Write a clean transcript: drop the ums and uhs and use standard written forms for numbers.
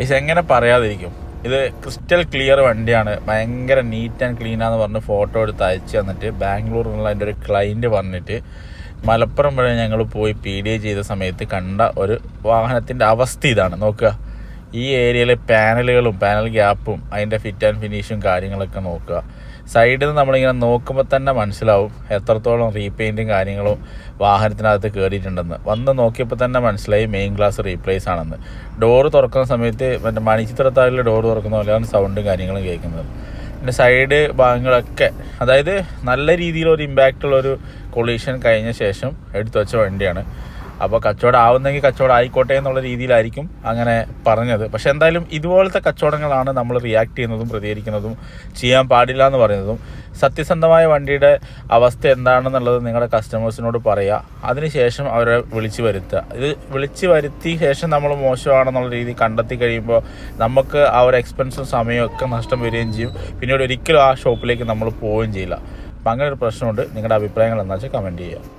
ഇത് എങ്ങനെ പറയാതിരിക്കും, ഇത് ക്രിസ്റ്റൽ ക്ലിയർ വണ്ടിയാണ്, ഭയങ്കര നീറ്റ് ആൻഡ് ക്ലീനാന്ന് പറഞ്ഞ് ഫോട്ടോ എടുത്ത് അയച്ചു തന്നിട്ട് ബാംഗ്ലൂരിലുള്ള എൻ്റെ ഒരു ക്ലൈൻറ്റ് പറഞ്ഞിട്ട് മലപ്പുറം വരെ ഞങ്ങൾ പോയി PDA ചെയ്ത സമയത്ത് കണ്ട ഒരു വാഹനത്തിൻ്റെ അവസ്ഥ ഇതാണ്. നോക്കുക, ഈ ഏരിയയിലെ പാനലുകളും പാനൽ ഗ്യാപ്പും അതിൻ്റെ ഫിറ്റ് ആൻഡ് ഫിനിഷും കാര്യങ്ങളൊക്കെ നോക്കുക. സൈഡിൽ നിന്ന് നമ്മളിങ്ങനെ നോക്കുമ്പോൾ തന്നെ മനസ്സിലാവും എത്രത്തോളം റീപെയിൻറ്റും കാര്യങ്ങളും വാഹനത്തിനകത്ത് കയറിയിട്ടുണ്ടെന്ന്. വന്ന് നോക്കിയപ്പോൾ തന്നെ മനസ്സിലായി മെയിൻ ഗ്ലാസ് റീപ്ലേസ് ആണെന്ന്. ഡോറ് തുറക്കുന്ന സമയത്ത് മറ്റേ മണിച്ചിത്രത്താഴിൽ ഡോറ് തുറക്കുന്ന പോലെയാണ് സൗണ്ടും കാര്യങ്ങളും കേൾക്കുന്നത്. പിന്നെ സൈഡ് ഭാഗങ്ങളൊക്കെ, അതായത് നല്ല രീതിയിലൊരു ഇമ്പാക്റ്റുള്ളൊരു കൊളീഷൻ കഴിഞ്ഞ ശേഷം എടുത്തു വെച്ച വണ്ടിയാണ്. അപ്പോൾ കച്ചവടം ആവുന്നെങ്കിൽ കച്ചവടം ആയിക്കോട്ടെ എന്നുള്ള രീതിയിലായിരിക്കും അങ്ങനെ പറഞ്ഞത്. പക്ഷെ എന്തായാലും ഇതുപോലത്തെ കച്ചവടങ്ങളാണ് നമ്മൾ റിയാക്ട് ചെയ്യുന്നതും പ്രതികരിക്കുന്നതും ചെയ്യാൻ പാടില്ല എന്ന് പറയുന്നതും. സത്യസന്ധമായ വണ്ടിയുടെ അവസ്ഥ എന്താണെന്നുള്ളത് നിങ്ങളുടെ കസ്റ്റമേഴ്സിനോട് പറയുക, അതിനുശേഷം അവരെ വിളിച്ച് വരുത്തുക. ഇത് വിളിച്ച് വരുത്തിയ ശേഷം നമ്മൾ മോശമാണെന്നുള്ള രീതി കണ്ടെത്തി കഴിയുമ്പോൾ നമുക്ക് ആ ഒരു എക്സ്പെൻസും സമയവും ഒക്കെ നഷ്ടം വരികയും ചെയ്യും. പിന്നീട് ഒരിക്കലും ആ ഷോപ്പിലേക്ക് നമ്മൾ പോവുകയും ചെയ്യില്ല. അപ്പം അങ്ങനെ ഒരു പ്രശ്നമുണ്ട്. നിങ്ങളുടെ അഭിപ്രായങ്ങൾ എന്താ വെച്ചാൽ കമൻറ്റ് ചെയ്യുക.